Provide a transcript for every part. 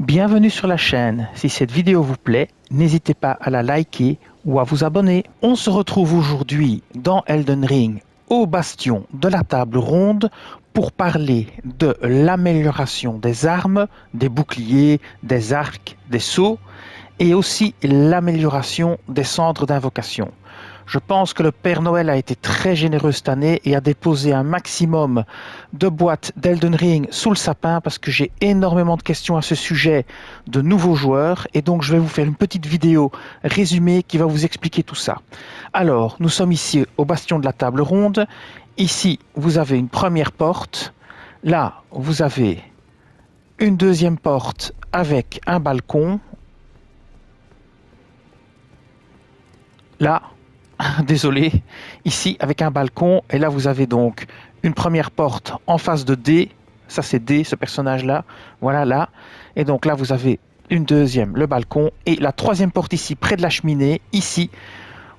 Bienvenue sur la chaîne. Si cette vidéo vous plaît, n'hésitez pas à la liker ou à vous abonner. On se retrouve aujourd'hui dans Elden Ring au bastion de la table ronde pour parler de l'amélioration des armes, des boucliers, des arcs, des sceaux et aussi l'amélioration des cendres d'invocation. Je pense que le Père Noël a été très généreux cette année et a déposé un maximum de boîtes d'Elden Ring sous le sapin parce que j'ai énormément de questions à ce sujet de nouveaux joueurs et donc je vais vous faire une petite vidéo résumée qui va vous expliquer tout ça. Alors, nous sommes ici au bastion de la table ronde. Ici, vous avez une première porte. Là, vous avez une deuxième porte avec un balcon. Là, désolé, ici avec un balcon, et là vous avez donc une première porte en face de D, ça c'est D, ce personnage-là, voilà là, et donc là vous avez une deuxième, le balcon, et la troisième porte ici, près de la cheminée, ici,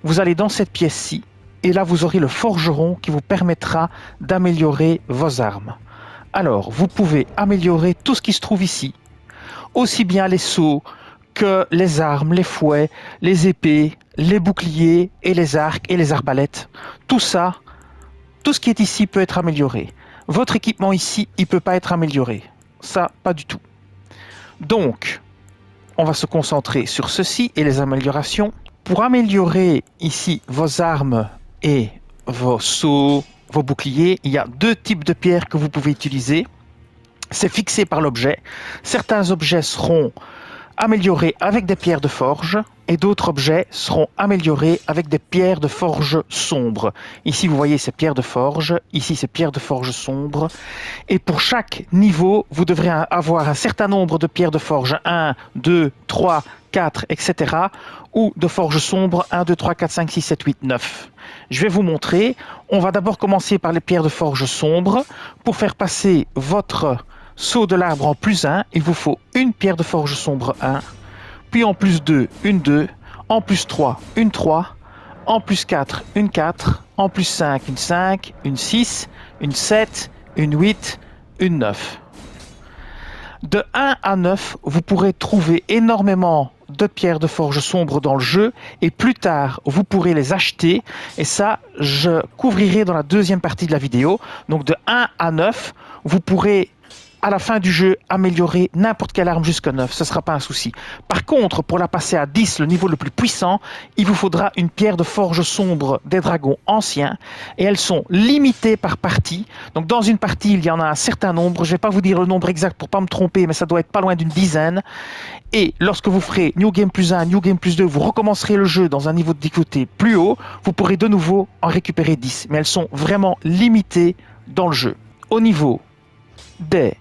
vous allez dans cette pièce-ci, et là vous aurez le forgeron qui vous permettra d'améliorer vos armes. Alors, vous pouvez améliorer tout ce qui se trouve ici, aussi bien les sceaux, que les armes, les fouets, les épées, les boucliers et les arcs et les arbalètes. Tout ça, tout ce qui est ici peut être amélioré. Votre équipement ici, il ne peut pas être amélioré. Ça, pas du tout. Donc, on va se concentrer sur ceci et les améliorations. Pour améliorer ici vos armes et vos sceaux, vos boucliers, il y a deux types de pierres que vous pouvez utiliser. C'est fixé par l'objet. Certains objets seront améliorés avec des pierres de forge et d'autres objets seront améliorés avec des pierres de forge sombres. Ici vous voyez ces pierres de forge, ici ces pierres de forge sombres, et pour chaque niveau vous devrez avoir un certain nombre de pierres de forge 1, 2, 3, 4, etc. ou de forge sombre 1, 2, 3, 4, 5, 6, 7, 8, 9. Je vais vous montrer. On va d'abord commencer par les pierres de forge sombres. Pour faire passer votre saut de l'arbre en plus 1, il vous faut une pierre de forge sombre 1, puis en plus 2, une 2, en plus 3, une 3, en plus 4, une 4, en plus 5, une 5, une 6, une 7, une 8, une 9. De 1 à 9, vous pourrez trouver énormément de pierres de forge sombre dans le jeu et plus tard vous pourrez les acheter et ça je couvrirai dans la deuxième partie de la vidéo. Donc de 1 à 9, vous pourrez à la fin du jeu, améliorer n'importe quelle arme jusqu'à 9, ce ne sera pas un souci. Par contre, pour la passer à 10, le niveau le plus puissant, il vous faudra une pierre de forge sombre des dragons anciens, et elles sont limitées par partie. Donc dans une partie, il y en a un certain nombre, je ne vais pas vous dire le nombre exact pour ne pas me tromper, mais ça doit être pas loin d'une dizaine. Et lorsque vous ferez New Game plus 1, New Game plus 2, vous recommencerez le jeu dans un niveau de difficulté plus haut, vous pourrez de nouveau en récupérer 10. Mais elles sont vraiment limitées dans le jeu. Au niveau des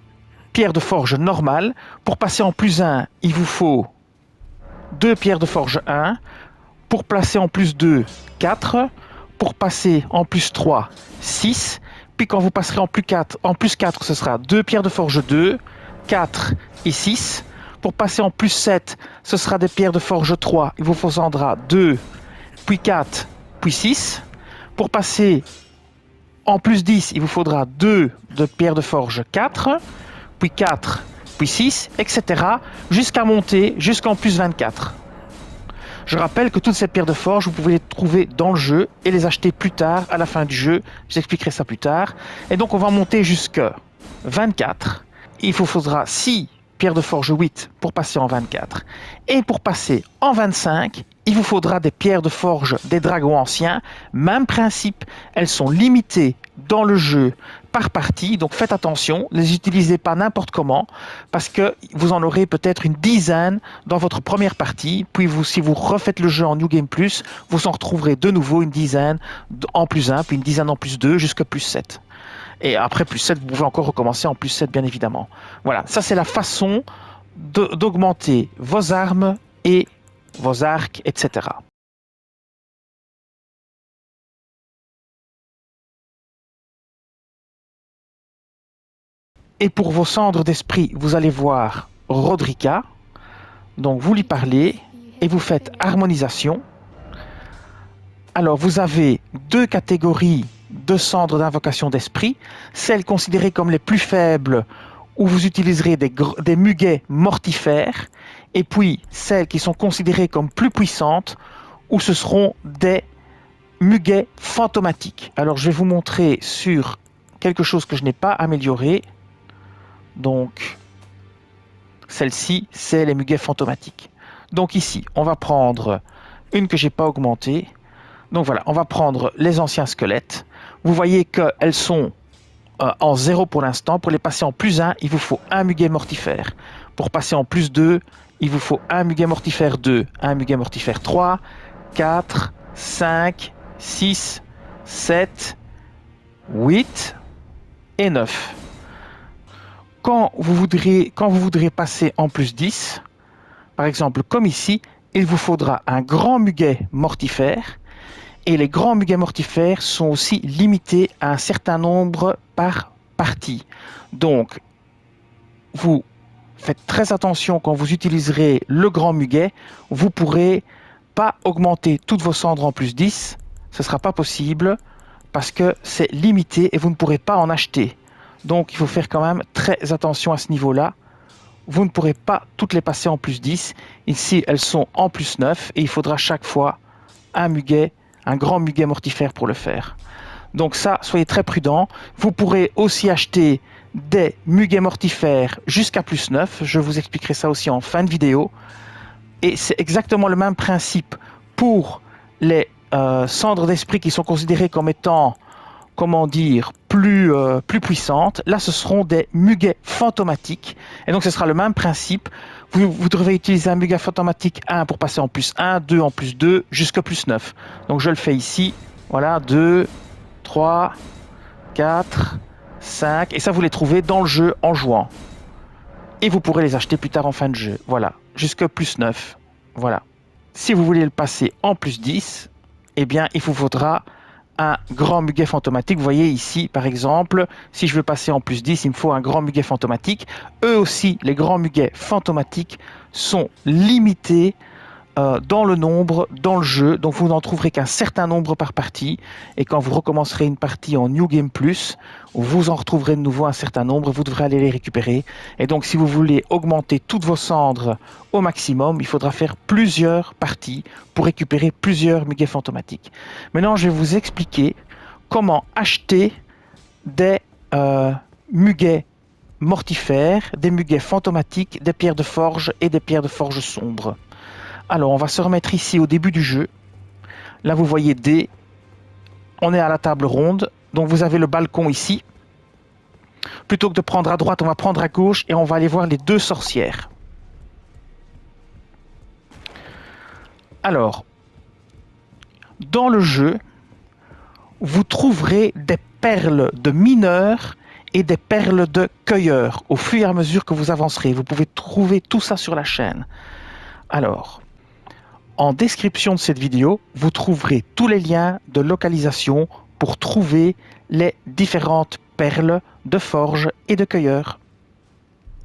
pierres de forge normales, pour passer en plus 1, il vous faut 2 pierres de forge 1, pour passer en plus 2, 4, pour passer en plus 3, 6, puis quand vous passerez en plus 4, ce sera 2 pierres de forge 2, 4 et 6, pour passer en plus 7, ce sera des pierres de forge 3, il vous faudra 2, puis 4, puis 6, pour passer en plus 10, il vous faudra 2 de pierres de forge 4, puis 4, puis 6, etc. jusqu'à monter jusqu'en plus 24. Je rappelle que toutes ces pierres de forge, vous pouvez les trouver dans le jeu et les acheter plus tard, à la fin du jeu. J'expliquerai ça plus tard. Et donc on va monter jusqu'à 24. Il vous faudra 6 pierres de forge 8 pour passer en 24. Et pour passer en 25, il vous faudra des pierres de forge des dragons anciens. Même principe, elles sont limitées dans le jeu par partie, donc faites attention, ne les utilisez pas n'importe comment, parce que vous en aurez peut-être une dizaine dans votre première partie, puis si vous refaites le jeu en New Game Plus, vous en retrouverez de nouveau une dizaine en plus 1, puis une dizaine en plus 2, jusqu'à plus 7. Et après plus 7, vous pouvez encore recommencer en plus 7, bien évidemment. Voilà, ça c'est la façon d'augmenter vos armes et vos arcs, etc. Et pour vos cendres d'esprit, vous allez voir Rodrika. Donc vous lui parlez et vous faites harmonisation. Alors vous avez deux catégories de cendres d'invocation d'esprit. Celles considérées comme les plus faibles où vous utiliserez des muguets mortifères, et puis celles qui sont considérées comme plus puissantes, où ce seront des muguets fantomatiques. Alors je vais vous montrer sur quelque chose que je n'ai pas amélioré. Donc celle-ci, c'est les muguets fantomatiques. Donc ici, on va prendre une que j'ai pas augmentée. Donc voilà, on va prendre les anciens squelettes. Vous voyez qu'elles sont en 0 pour l'instant. Pour les passer en plus 1, il vous faut un muguet mortifère. Pour passer en plus 2, il vous faut un muguet mortifère 2, un muguet mortifère 3, 4, 5, 6, 7, 8 et 9. Quand vous voudrez passer en plus 10, par exemple comme ici, il vous faudra un grand muguet mortifère. Et les grands muguets mortifères sont aussi limités à un certain nombre par partie. Donc, vous faites très attention quand vous utiliserez le grand muguet. Vous ne pourrez pas augmenter toutes vos cendres en plus 10. Ce ne sera pas possible parce que c'est limité et vous ne pourrez pas en acheter. Donc, il faut faire quand même très attention à ce niveau-là. Vous ne pourrez pas toutes les passer en plus 10. Ici, elles sont en plus 9 et il faudra chaque fois un grand muguet mortifère pour le faire. Donc ça, soyez très prudents. Vous pourrez aussi acheter des muguets mortifères jusqu'à plus 9. Je vous expliquerai ça aussi en fin de vidéo. Et c'est exactement le même principe pour les cendres d'esprit qui sont considérées comme étant, comment dire, plus puissantes. Là, ce seront des muguets fantomatiques. Et donc, ce sera le même principe. Vous devrez utiliser un muguet fantomatique 1 pour passer en plus 1, 2 en plus 2, jusqu'à plus 9. Donc, je le fais ici. Voilà, 2, 3, 4, 5. Et ça, vous les trouvez dans le jeu en jouant. Et vous pourrez les acheter plus tard en fin de jeu. Voilà, jusqu'à plus 9. Voilà. Si vous voulez le passer en plus 10, eh bien, il vous faudra un grand muguet fantomatique. Vous voyez ici, par exemple, si je veux passer en plus 10, il me faut un grand muguet fantomatique. Eux aussi, les grands muguets fantomatiques sont limités dans le nombre, dans le jeu. Donc, vous n'en trouverez qu'un certain nombre par partie. Et quand vous recommencerez une partie en New Game Plus, vous en retrouverez de nouveau un certain nombre. Vous devrez aller les récupérer. Et donc, si vous voulez augmenter toutes vos cendres au maximum, il faudra faire plusieurs parties pour récupérer plusieurs muguets fantomatiques. Maintenant, je vais vous expliquer comment acheter des muguets mortifères, des muguets fantomatiques, des pierres de forge et des pierres de forge sombres. Alors, on va se remettre ici au début du jeu. Là, vous voyez D. On est à la table ronde. Donc, vous avez le balcon ici. Plutôt que de prendre à droite, on va prendre à gauche et on va aller voir les deux sorcières. Alors, dans le jeu, vous trouverez des perles de mineurs et des perles de cueilleurs au fur et à mesure que vous avancerez. Vous pouvez trouver tout ça sur la chaîne. Alors, en description de cette vidéo, vous trouverez tous les liens de localisation pour trouver les différentes perles de forge et de cueilleurs.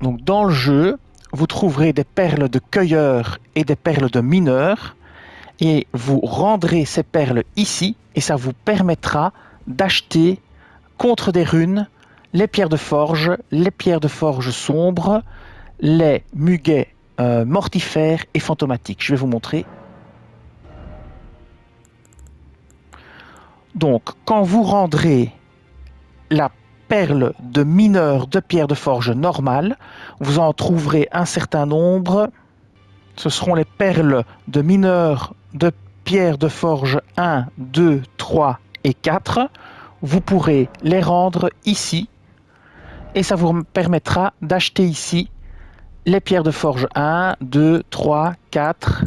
Donc dans le jeu, vous trouverez des perles de cueilleurs et des perles de mineurs et vous rendrez ces perles ici et ça vous permettra d'acheter contre des runes les pierres de forge sombres, les muguets mortifères et fantomatiques. Je vais vous montrer. Donc, quand vous rendrez la perle de mineur de pierre de forge normale, vous en trouverez un certain nombre. Ce seront les perles de mineur de pierre de forge 1, 2, 3 et 4. Vous pourrez les rendre ici et ça vous permettra d'acheter ici les pierres de forge 1, 2, 3, 4,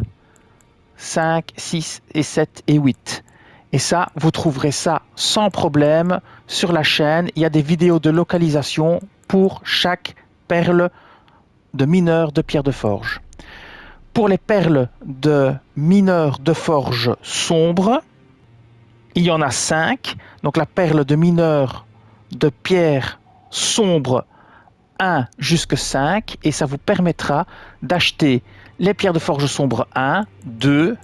5, 6 et 7 et 8. Et ça, vous trouverez ça sans problème sur la chaîne. Il y a des vidéos de localisation pour chaque perle de mineur de pierre de forge. Pour les perles de mineur de forge sombre, il y en a 5. Donc la perle de mineur de pierre sombre 1 jusqu'à 5. Et ça vous permettra d'acheter les pierres de forge sombre 1, 2,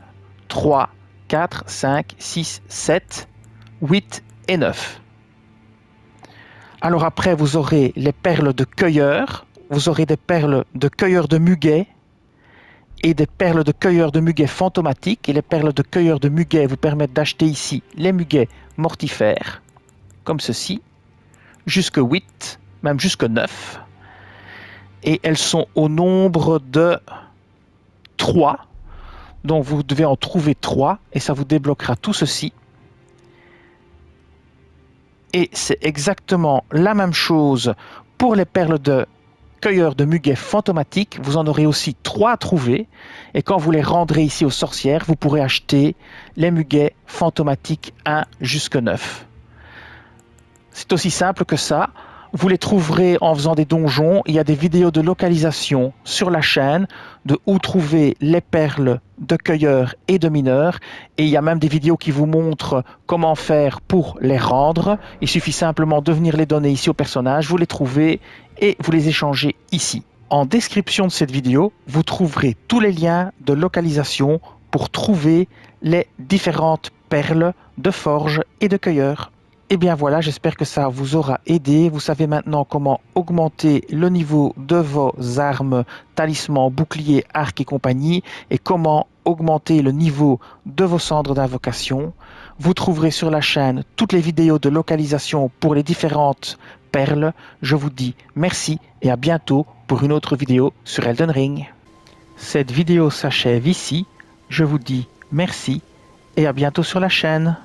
3, 4, 5, 6, 7, 8 et 9. Alors après, vous aurez les perles de cueilleur, vous aurez des perles de cueilleur de muguet et des perles de cueilleur de muguet fantomatiques. Et les perles de cueilleur de muguet vous permettent d'acheter ici les muguets mortifères, comme ceci, jusque 8, même jusque 9. Et elles sont au nombre de 3. Donc vous devez en trouver 3 et ça vous débloquera tout ceci. Et c'est exactement la même chose pour les perles de cueilleur de muguet fantomatique. Vous en aurez aussi 3 à trouver. Et quand vous les rendrez ici aux sorcières, vous pourrez acheter les muguets fantomatiques 1 jusque 9. C'est aussi simple que ça. Vous les trouverez en faisant des donjons. Il y a des vidéos de localisation sur la chaîne de où trouver les perles de cueilleurs et de mineurs. Et il y a même des vidéos qui vous montrent comment faire pour les rendre. Il suffit simplement de venir les donner ici au personnage. Vous les trouvez et vous les échangez ici. En description de cette vidéo, vous trouverez tous les liens de localisation pour trouver les différentes perles de forge et de cueilleurs. Et bien voilà, j'espère que ça vous aura aidé. Vous savez maintenant comment augmenter le niveau de vos armes, talismans, boucliers, arcs et compagnie, et comment augmenter le niveau de vos cendres d'invocation. Vous trouverez sur la chaîne toutes les vidéos de localisation pour les différentes perles. Je vous dis merci et à bientôt pour une autre vidéo sur Elden Ring. Cette vidéo s'achève ici. Je vous dis merci et à bientôt sur la chaîne.